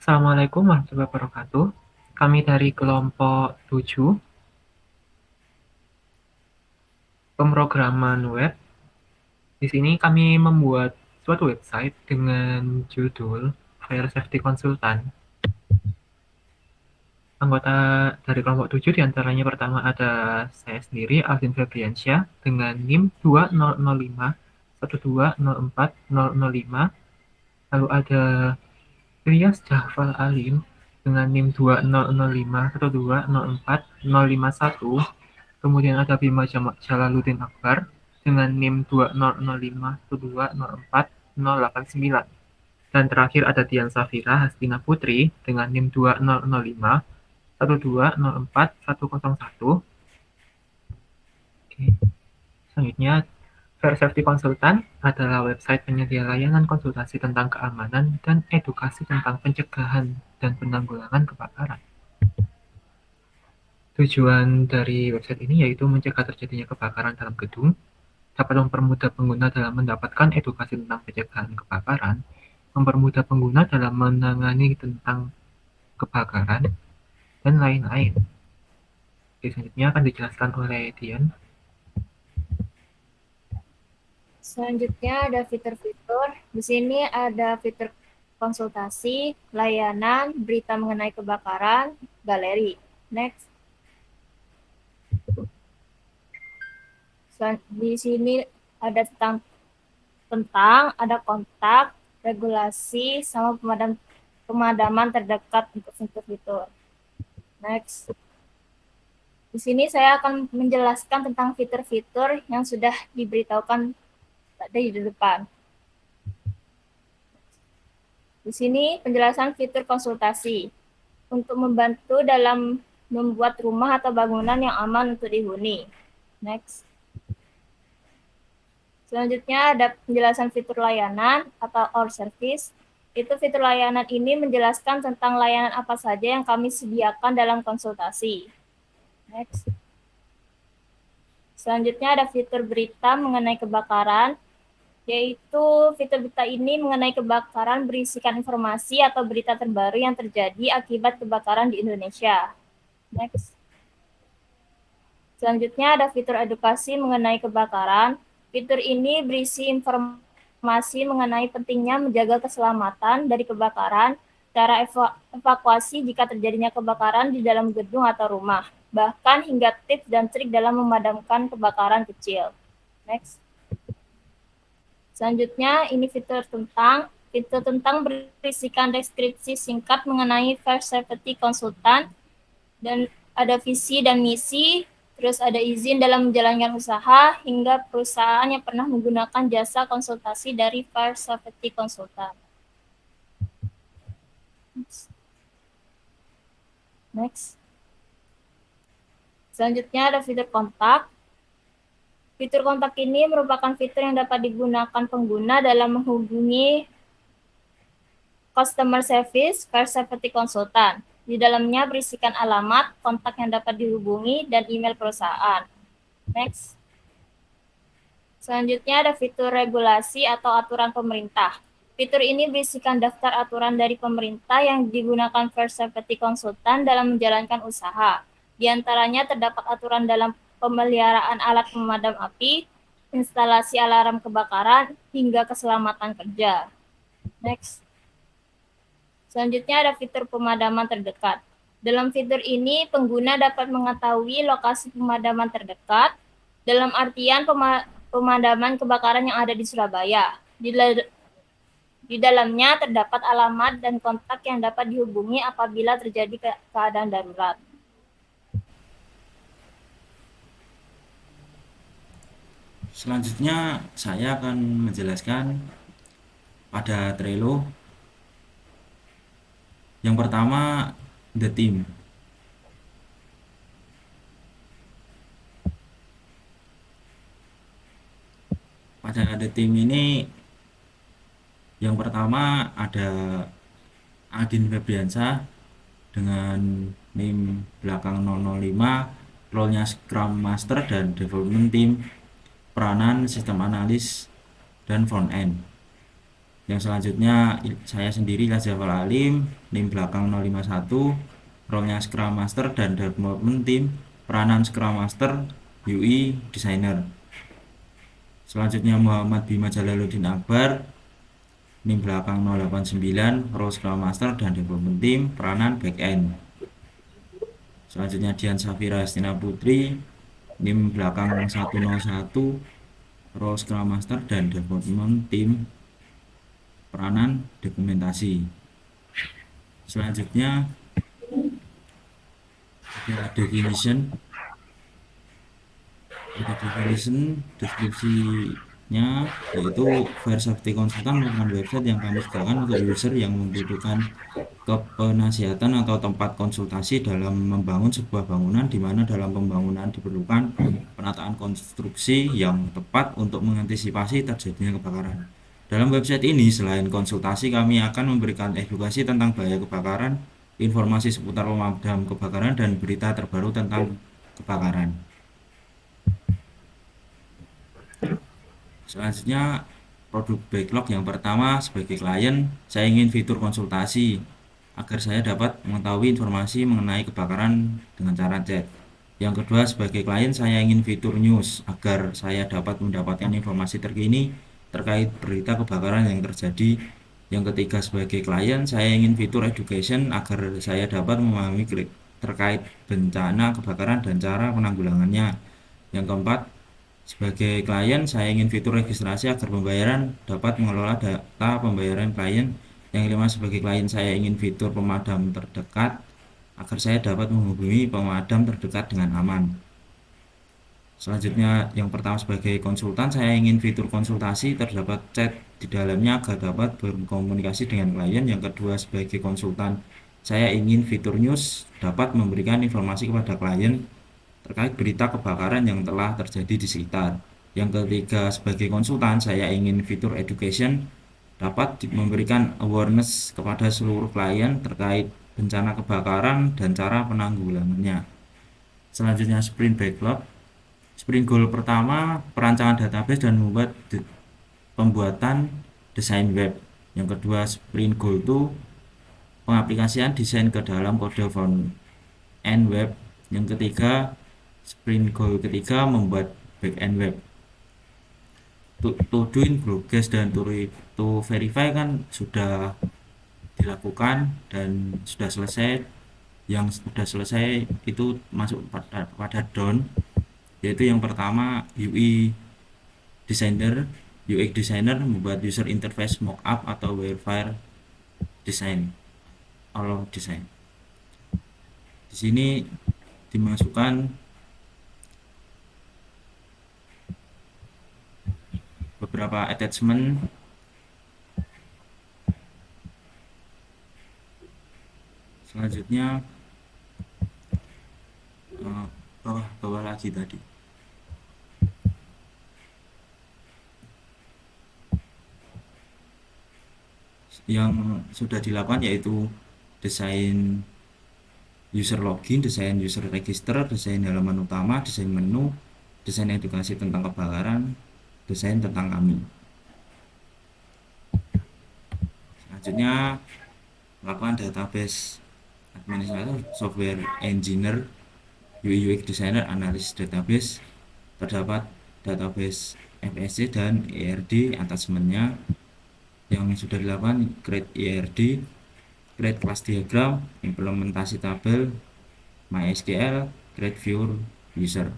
Assalamualaikum warahmatullahi wabarakatuh. Kami dari kelompok 7, pemrograman web. Di sini kami membuat suatu website dengan judul Fire Safety Consultant. Anggota dari kelompok 7 diantaranya pertama ada saya sendiri, Alvin Febriansyah, dengan NIM 2005 Lalu ada Ilyas Jafal Alim dengan NIM 2005 Kemudian ada Bima Jalaluddin Akbar dengan NIM 2005 Dan terakhir ada Dian Safira Hastina Putri dengan NIM 2005 Oke. Selanjutnya, Fair Safety Consultant adalah website penyedia layanan konsultasi tentang keamanan dan edukasi tentang pencegahan dan penanggulangan kebakaran. Tujuan dari website ini yaitu mencegah terjadinya kebakaran dalam gedung, dapat mempermudah pengguna dalam mendapatkan edukasi tentang pencegahan kebakaran, mempermudah pengguna dalam menangani tentang kebakaran, dan lain-lain. Selanjutnya akan dijelaskan oleh Dian. Selanjutnya ada fitur-fitur. Di sini ada fitur konsultasi, layanan, berita mengenai kebakaran, galeri. Next. Di sini ada ada kontak, regulasi, sama pemadaman terdekat untuk fitur-fitur. Next. Di sini saya akan menjelaskan tentang fitur-fitur yang sudah diberitahukan tadi di depan. Di sini penjelasan fitur konsultasi untuk membantu dalam membuat rumah atau bangunan yang aman untuk dihuni. Next. Selanjutnya ada penjelasan fitur layanan atau our service. Itu fitur layanan ini menjelaskan tentang layanan apa saja yang kami sediakan dalam konsultasi. Next. Selanjutnya ada fitur berita mengenai kebakaran, yaitu fitur berita ini mengenai kebakaran berisikan informasi atau berita terbaru yang terjadi akibat kebakaran di Indonesia. Next. Selanjutnya ada fitur edukasi mengenai kebakaran. Fitur ini berisi informasi mengenai pentingnya menjaga keselamatan dari kebakaran, cara evakuasi jika terjadinya kebakaran di dalam gedung atau rumah, bahkan hingga tips dan trik dalam memadamkan kebakaran kecil. Next. Selanjutnya ini fitur tentang berisikan deskripsi singkat mengenai Fire Safety Consultant, dan ada visi dan misi, terus ada izin dalam menjalankan usaha, hingga perusahaan yang pernah menggunakan jasa konsultasi dari Fire Safety Consultant. Next. Selanjutnya ada fitur kontak. Fitur kontak ini merupakan fitur yang dapat digunakan pengguna dalam menghubungi customer service Fire Safety Consultant. Di dalamnya berisikan alamat, kontak yang dapat dihubungi, dan email perusahaan. Next. Selanjutnya ada fitur regulasi atau aturan pemerintah. Fitur ini berisikan daftar aturan dari pemerintah yang digunakan Fire Safety Consultant dalam menjalankan usaha. Di antaranya terdapat aturan dalam pemeliharaan alat pemadam api, instalasi alarm kebakaran, hingga keselamatan kerja. Next. Selanjutnya ada fitur pemadaman terdekat. Dalam fitur ini, pengguna dapat mengetahui lokasi pemadaman terdekat, dalam artian pemadaman kebakaran yang ada di Surabaya. Di dalamnya terdapat alamat dan kontak yang dapat dihubungi apabila terjadi keadaan darurat. Selanjutnya saya akan menjelaskan pada Trello. Yang pertama, the team. Pada the team ini yang pertama ada Adin Febriansyah dengan NIM belakang 005, role-nya Scrum Master dan Development Team, peranan sistem analis dan front end. Yang selanjutnya saya sendiri Lazafal Alim, NIM belakang 051, role-nya Scrum Master dan Development Team, peranan Scrum Master, UI, Designer. Selanjutnya Muhammad Bima Jalaluddin Akbar, NIM belakang 089, role Scrum Master dan Development Team, peranan Backend. Selanjutnya Dian Safira Estina Putri, NIM belakang 101, role Scrum Master dan Development Team, peranan dokumentasi. Selanjutnya ada deskripsinya, yaitu Fire Safety Consultant merupakan website yang kami sediakan untuk user yang membutuhkan kepenasihatan atau tempat konsultasi dalam membangun sebuah bangunan, di mana dalam pembangunan diperlukan penataan konstruksi yang tepat untuk mengantisipasi terjadinya kebakaran. Dalam website ini, selain konsultasi, kami akan memberikan edukasi tentang bahaya kebakaran, informasi seputar pemadam kebakaran, dan berita terbaru tentang kebakaran. Selanjutnya, produk backlog yang pertama, sebagai klien, saya ingin fitur konsultasi agar saya dapat mengetahui informasi mengenai kebakaran dengan cara chat. Yang kedua, sebagai klien, saya ingin fitur news agar saya dapat mendapatkan informasi terkini terkait berita kebakaran yang terjadi. Yang ketiga, sebagai klien, saya ingin fitur education agar saya dapat memahami terkait bencana kebakaran dan cara penanggulangannya. Yang keempat, sebagai klien, saya ingin fitur registrasi agar pembayaran dapat mengelola data pembayaran klien. Yang kelima, sebagai klien, saya ingin fitur pemadam terdekat agar saya dapat menghubungi pemadam terdekat dengan aman. Selanjutnya, yang pertama, sebagai konsultan, saya ingin fitur konsultasi terdapat chat di dalamnya agar dapat berkomunikasi dengan klien. Yang kedua, sebagai konsultan, saya ingin fitur news dapat memberikan informasi kepada klien terkait berita kebakaran yang telah terjadi di sekitar. Yang ketiga, sebagai konsultan, saya ingin fitur education dapat memberikan awareness kepada seluruh klien terkait bencana kebakaran dan cara penanggulangannya. Selanjutnya, sprint backlog. Sprint goal pertama, perancangan database dan membuat pembuatan desain web. Yang kedua, sprint goal 2, pengaplikasian desain ke dalam kode front end web. Yang ketiga, sprint goal ketiga, membuat back end web. To do in progress dan to verify kan sudah dilakukan dan sudah selesai. Yang sudah selesai itu masuk pada done, yaitu yang pertama UI designer, UX designer membuat user interface mockup atau wireframe design, all design. Di sini dimasukkan beberapa attachment selanjutnya, bawah lagi tadi. Yang sudah dilakukan yaitu desain user login, desain user register, desain halaman utama, desain menu, desain edukasi tentang kebakaran, desain tentang kami. Selanjutnya, melakukan database administrator, software engineer, UI UX designer, analisis database. Terdapat database FSC dan ERD attachmentnya. Yang sudah dilakukan, create ERD, create class diagram, implementasi tabel, MySQL, create viewer user.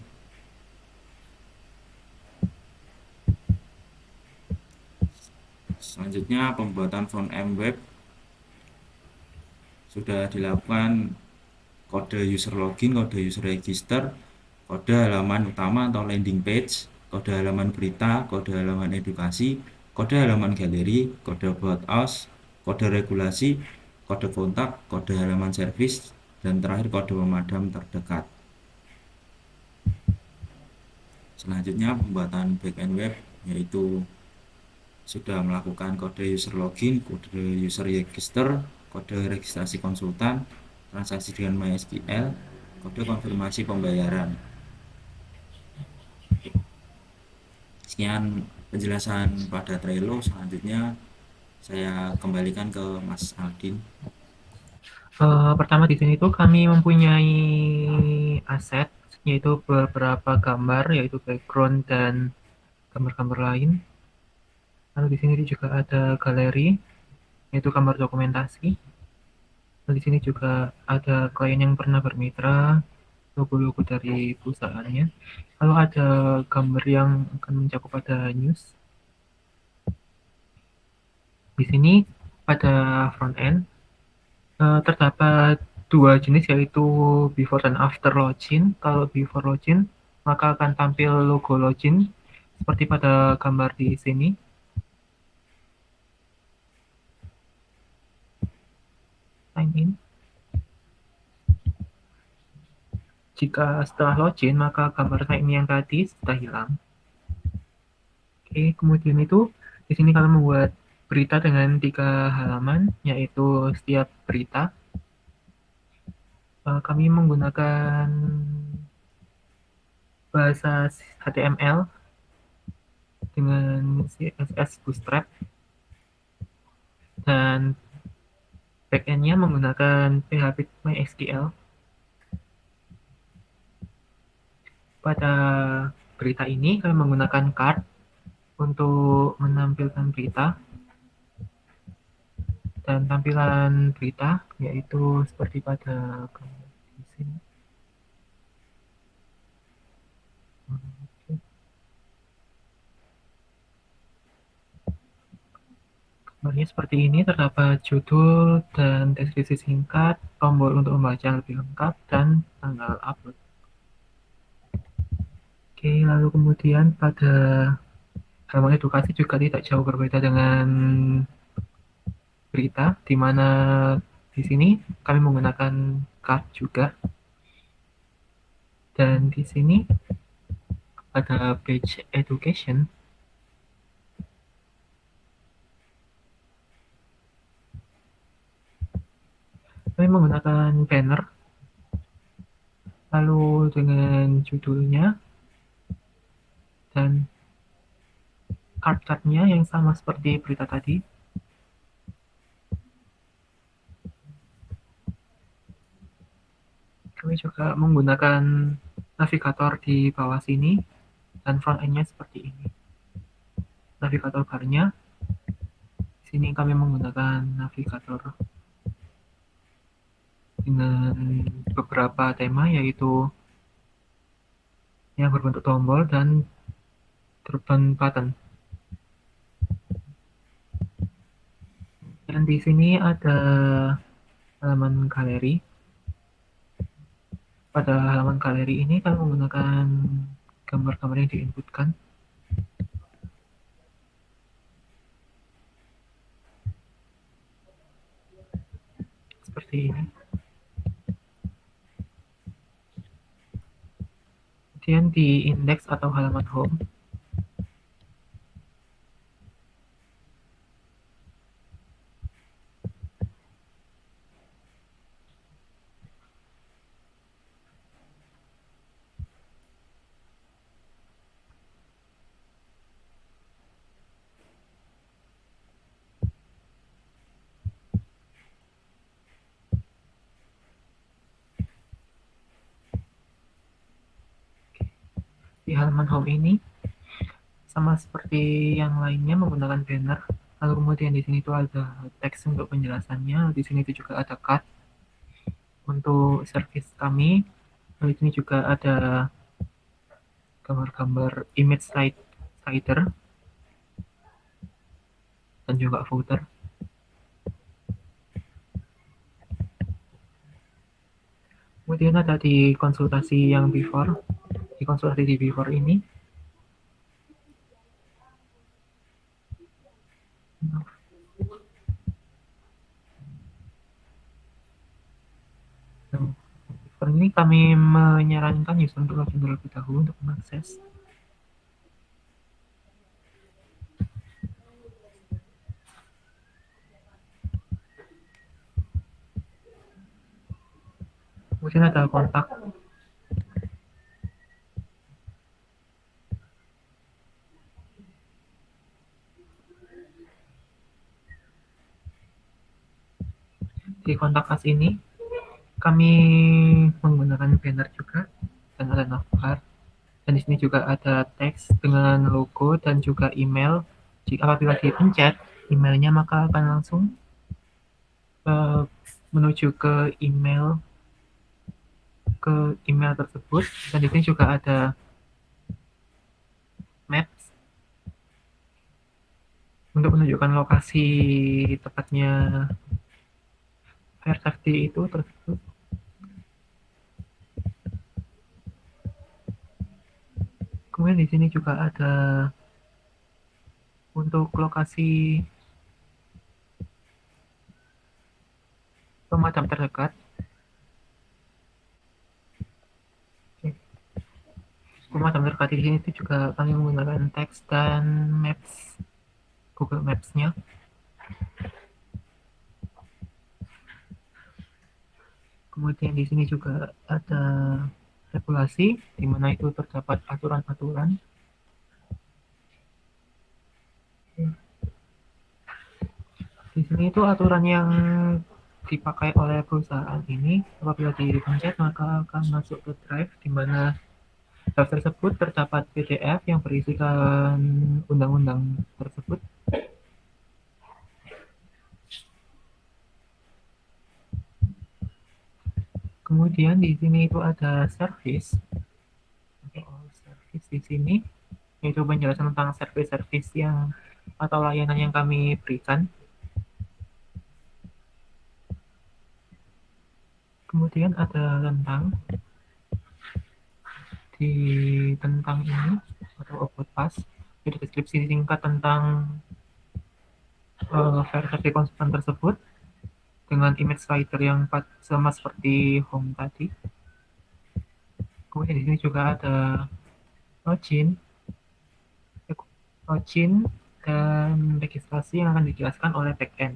Selanjutnya, pembuatan front end web sudah dilakukan, kode user login, kode user register, kode halaman utama atau landing page, kode halaman berita, kode halaman edukasi, kode halaman galeri, kode about us, kode regulasi, kode kontak, kode halaman service, dan terakhir kode pemadam terdekat. Selanjutnya, pembuatan backend web, yaitu sudah melakukan kode user login, kode user register, kode registrasi konsultan, transaksi dengan MySQL, kode konfirmasi pembayaran. Sekian penjelasan pada Trello. Selanjutnya Saya kembalikan ke Mas Aldin. Pertama di sini tuh kami mempunyai aset, yaitu beberapa gambar, yaitu background dan gambar-gambar lain. Lalu di sini juga ada galeri, yaitu gambar dokumentasi. Lalu di sini juga ada klien yang pernah bermitra, logo-logo dari perusahaannya. Lalu ada gambar yang akan mencakup pada news. Di sini pada front end terdapat dua jenis, yaitu before dan after login. Kalau before login maka akan tampil logo login seperti pada gambar di sini. Sign in. Jika setelah login maka gambar sign in yang tadi sudah hilang. Oke, kemudian itu di sini kalian membuat berita dengan 3 halaman, yaitu setiap berita kami menggunakan bahasa HTML dengan CSS Bootstrap, dan backend-nya menggunakan PHP MySQL. Pada berita ini kami menggunakan card untuk menampilkan berita, dan tampilan berita yaitu seperti pada gambar di sini. Gambarnya seperti ini, terdapat judul dan deskripsi singkat, tombol untuk membaca yang lebih lengkap, dan tanggal upload. Oke, lalu kemudian pada halaman edukasi juga tidak jauh berbeda dengan berita, di mana di sini kami menggunakan card juga, dan di sini pada page education kami menggunakan banner, lalu dengan judulnya dan card-cardnya yang sama seperti berita tadi. Kami juga menggunakan navigator di bawah sini, dan front end-nya seperti ini. Navigator bar-nya, di sini kami menggunakan navigator dengan beberapa tema, yaitu yang berbentuk tombol dan drop-down button. Dan di sini ada halaman galeri. Pada halaman galeri ini kami menggunakan gambar-gambar yang diinputkan. Seperti ini. Kemudian di indeks atau halaman home, di halaman home ini sama seperti yang lainnya menggunakan banner. Lalu kemudian di sini tuh ada teks untuk penjelasannya. Di sini itu juga ada card untuk service kami. Lalu di sini juga ada gambar-gambar image slider dan juga footer. Kemudian ada di konsultasi yang before. Di konsultasi di before ini kami menyarankan user untuk login terlebih dahulu untuk mengakses. Kemudian ada kontak. di kontak us ini kami menggunakan banner juga dan ada navbar, dan di sini juga ada teks dengan logo dan juga email. Jika apabila dipencet emailnya maka akan langsung menuju ke email tersebut, dan di sini juga ada maps untuk menunjukkan lokasi tepatnya fire safety itu tersebut. Kemudian di sini juga ada untuk lokasi pemadam terdekat. Pemadam terdekat di sini itu juga kami menggunakan teks dan maps, Google Maps-nya. Kemudian di sini juga ada regulasi, di mana itu terdapat aturan-aturan. Di sini itu aturan yang dipakai oleh perusahaan ini. Apabila dipencet maka akan masuk ke drive, di mana drive tersebut terdapat PDF yang berisikan undang-undang tersebut. Kemudian di sini itu ada service. Service di sini yaitu penjelasan tentang service-service yang atau layanan yang kami berikan. Kemudian ada di tentang ini atau about us, jadi deskripsi singkat tentang versi konsultan tersebut dengan image slider yang sama seperti home tadi. Kemudian di sini juga ada login, dan registrasi yang akan dijelaskan oleh backend.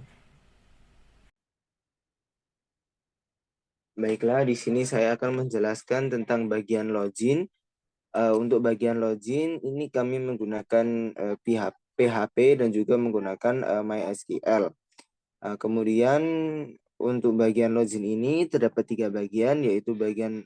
Baiklah, di sini saya akan menjelaskan tentang bagian login. Untuk bagian login ini kami menggunakan PHP dan juga menggunakan MySQL. Kemudian untuk bagian login ini terdapat 3 bagian, yaitu bagian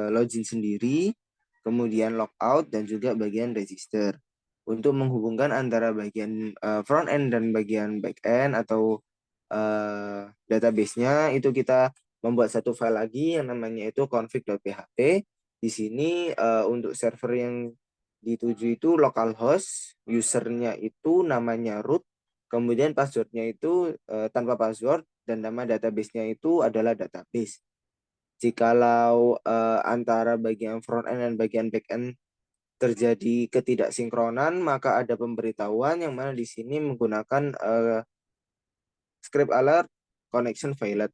login sendiri, kemudian logout, dan juga bagian register. Untuk menghubungkan antara bagian front end dan bagian back end atau database-nya, itu kita membuat satu file lagi yang namanya itu config.php. Di sini untuk server yang dituju itu localhost, usernya itu namanya root, kemudian passwordnya itu tanpa password, dan nama database-nya itu adalah database. Jikalau antara bagian front end dan bagian back end terjadi ketidaksinkronan, maka ada pemberitahuan yang mana di sini menggunakan script alert connection failed.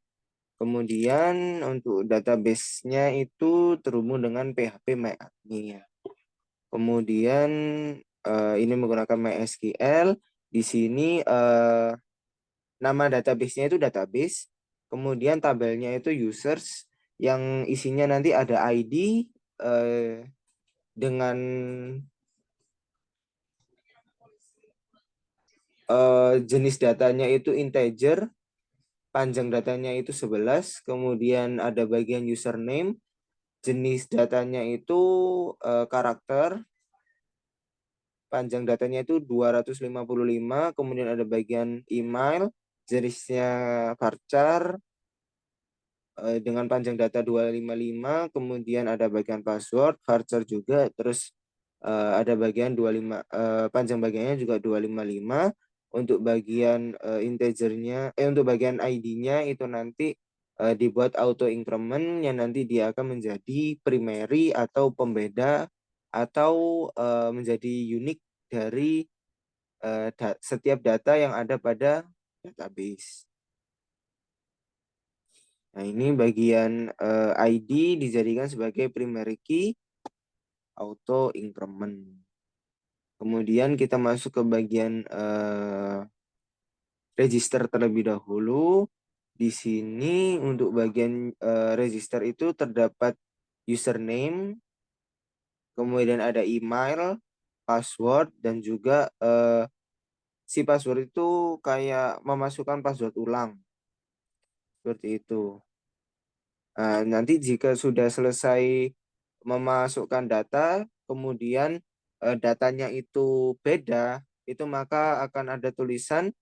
Kemudian untuk database-nya itu terhubung dengan PHP MyAdmin. Kemudian ini menggunakan MySQL. Di sini nama database-nya itu database. Kemudian tabelnya itu users, yang isinya nanti ada ID dengan jenis datanya itu integer, panjang datanya itu 11, kemudian ada bagian username, jenis datanya itu karakter, panjang datanya itu 255, kemudian ada bagian email, jenisnya varchar dengan panjang data 255, kemudian ada bagian password, varchar juga, terus ada bagian 25, panjang bagiannya juga 255. Untuk bagian integernya, untuk bagian ID-nya itu nanti dibuat auto increment, yang nanti dia akan menjadi primary atau pembeda atau menjadi unik dari setiap data yang ada pada database. Nah, ini bagian ID dijadikan sebagai primary key auto increment. Kemudian kita masuk ke bagian register terlebih dahulu. Di sini untuk bagian register itu terdapat username, kemudian ada email, password, dan juga si password itu kayak memasukkan password ulang. Seperti itu. Nah, nanti jika sudah selesai memasukkan data, kemudian datanya itu beda, itu maka akan ada tulisan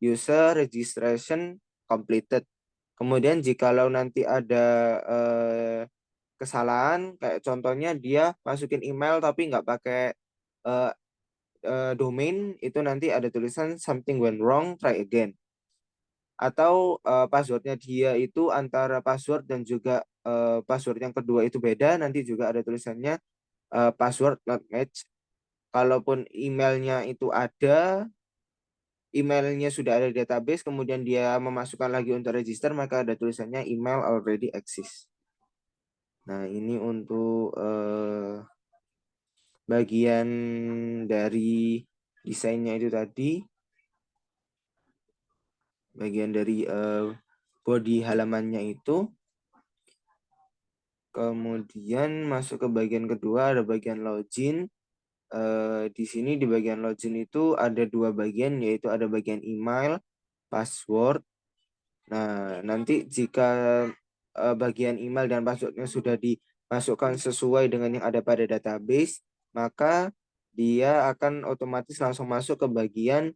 user registration completed. Kemudian jikalau nanti ada kesalahan, kayak contohnya dia masukin email tapi nggak pakai eh, domain, itu nanti ada tulisan something went wrong, try again. Atau passwordnya dia itu antara password dan juga password yang kedua itu beda, nanti juga ada tulisannya password not match. Kalaupun emailnya sudah ada di database, kemudian dia memasukkan lagi untuk register, maka ada tulisannya email already exists. Nah, ini untuk bagian dari desainnya itu tadi, bagian dari body halamannya itu. Kemudian masuk ke bagian kedua, ada bagian login. Di sini di bagian login itu ada dua bagian, yaitu ada bagian email, password. Nah, nanti jika bagian email dan passwordnya sudah dimasukkan sesuai dengan yang ada pada database, maka dia akan otomatis langsung masuk ke bagian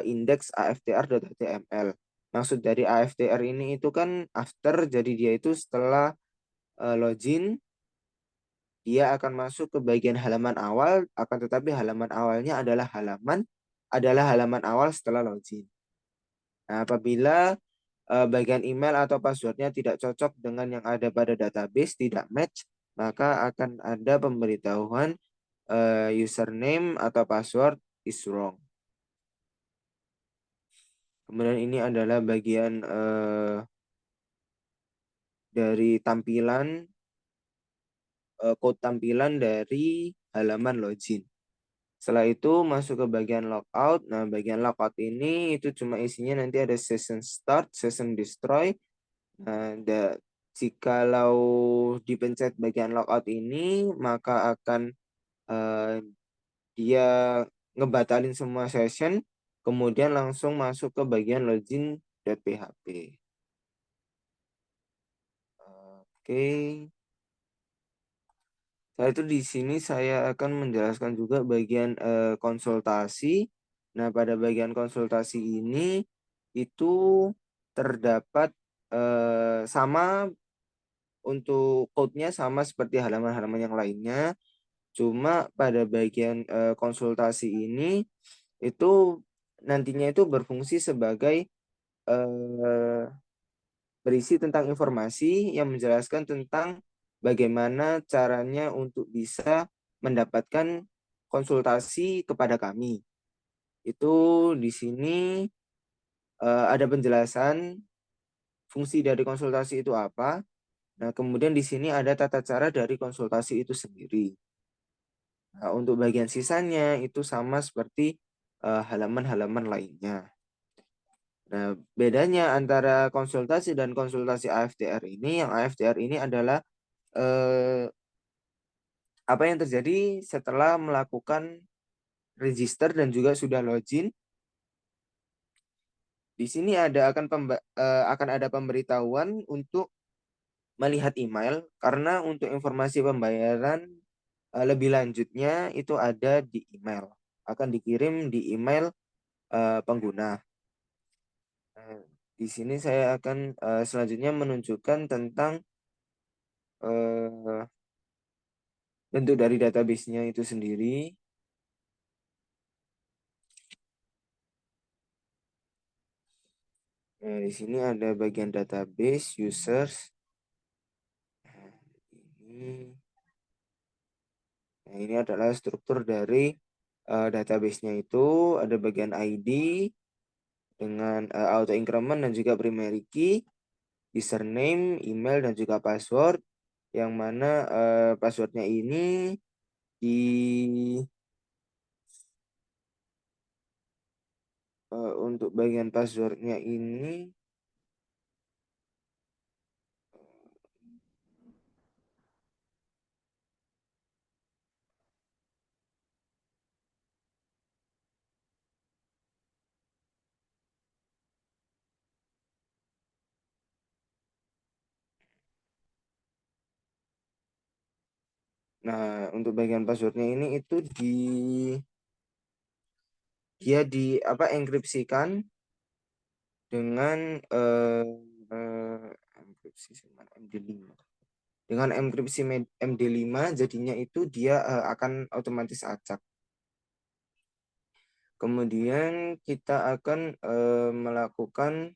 index aftr.html. Maksud dari aftr ini itu kan after, jadi dia itu setelah login, dia akan masuk ke bagian halaman awal, akan tetapi halaman awalnya adalah halaman awal setelah login. Nah, apabila bagian email atau passwordnya tidak cocok dengan yang ada pada database, tidak match, maka akan ada pemberitahuan username atau password is wrong. Kemudian ini adalah bagian dari tampilan, code tampilan dari halaman login. Setelah itu masuk ke bagian logout. Nah, bagian logout ini itu cuma isinya nanti ada session start, session destroy. Nah, jikalau dipencet bagian logout ini, maka akan dia ngebatalin semua session, kemudian langsung masuk ke bagian login.php. Oke. Setelah itu di sini saya akan menjelaskan juga bagian konsultasi. Nah, pada bagian konsultasi ini itu terdapat sama untuk code-nya sama seperti halaman-halaman yang lainnya. Cuma pada bagian konsultasi ini itu nantinya itu berfungsi sebagai berisi tentang informasi yang menjelaskan tentang bagaimana caranya untuk bisa mendapatkan konsultasi kepada kami. Itu di sini ada penjelasan fungsi dari konsultasi itu apa. Nah, kemudian di sini ada tata cara dari konsultasi itu sendiri. Nah, untuk bagian sisanya itu sama seperti halaman-halaman lainnya. Nah, bedanya antara konsultasi dan konsultasi AFTR ini, yang AFTR ini adalah apa yang terjadi setelah melakukan register dan juga sudah login. Di sini akan ada pemberitahuan untuk melihat email, karena untuk informasi pembayaran lebih lanjutnya itu ada di email, akan dikirim di email pengguna. Di sini saya akan selanjutnya menunjukkan tentang bentuk dari database-nya itu sendiri. Nah, di sini ada bagian database, users. Nah, ini adalah struktur dari database-nya itu. Ada bagian ID dengan auto increment dan juga primary key, username, email, dan juga password. Yang mana passwordnya ini di untuk bagian passwordnya ini Nah, untuk bagian passwordnya ini itu dia enkripsikan dengan enkripsi sama MD5. Dengan enkripsi MD5 jadinya itu dia akan otomatis acak. Kemudian kita akan melakukan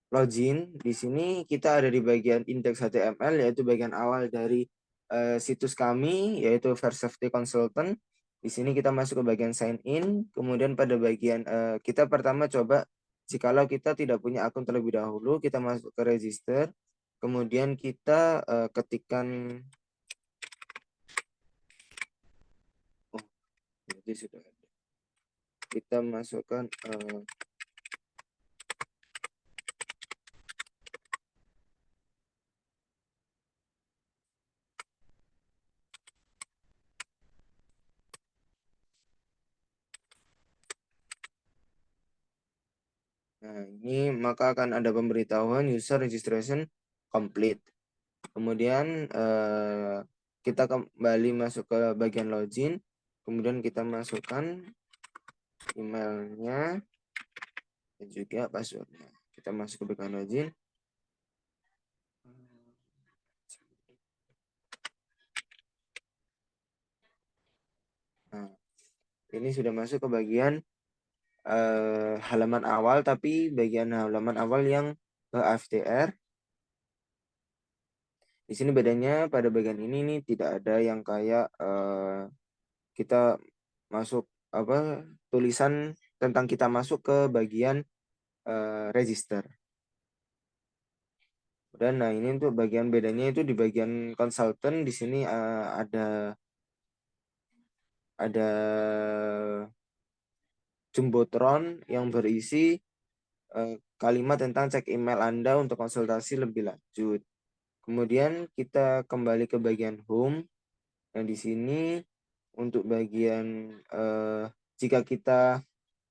login. Di sini kita ada di bagian index HTML, yaitu bagian awal dari situs kami, yaitu First Safety Consultant. Di sini kita masuk ke bagian sign in. Kemudian pada bagian kita pertama coba, jikalau kita tidak punya akun terlebih dahulu, kita masuk ke register. Kemudian kita ketikkan, oh, jadi sudah ada. Kita masukkan nah, ini maka akan ada pemberitahuan user registration complete. Kemudian kita kembali masuk ke bagian login. Kemudian kita masukkan emailnya dan juga passwordnya. Kita masuk ke bagian login. Nah, ini sudah masuk ke bagian halaman awal, tapi bagian halaman awal yang AFTR. Di sini bedanya pada bagian ini nih tidak ada yang kayak kita masuk tulisan tentang kita masuk ke bagian register. Dan nah ini untuk bagian bedanya itu di bagian consultant. Di sini ada jumbotron yang berisi kalimat tentang cek email Anda untuk konsultasi lebih lanjut. Kemudian kita kembali ke bagian home. Nah, di sini untuk bagian jika kita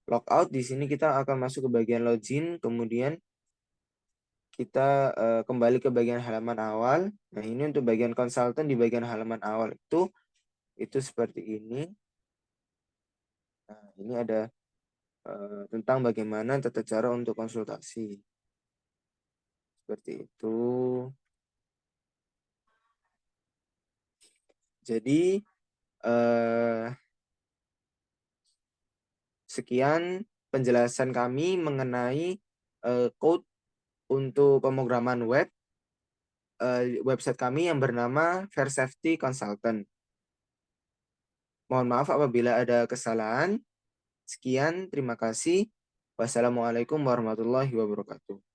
logout, di sini kita akan masuk ke bagian login, kemudian kita kembali ke bagian halaman awal. Nah, ini untuk bagian konsultan di bagian halaman awal itu seperti ini. Nah, ini ada tentang bagaimana tata cara untuk konsultasi. Seperti itu. Jadi sekian penjelasan kami mengenai code untuk pemrograman website kami yang bernama Fair Safety Consultant. Mohon maaf apabila ada kesalahan. Sekian, terima kasih. Wassalamualaikum warahmatullahi wabarakatuh.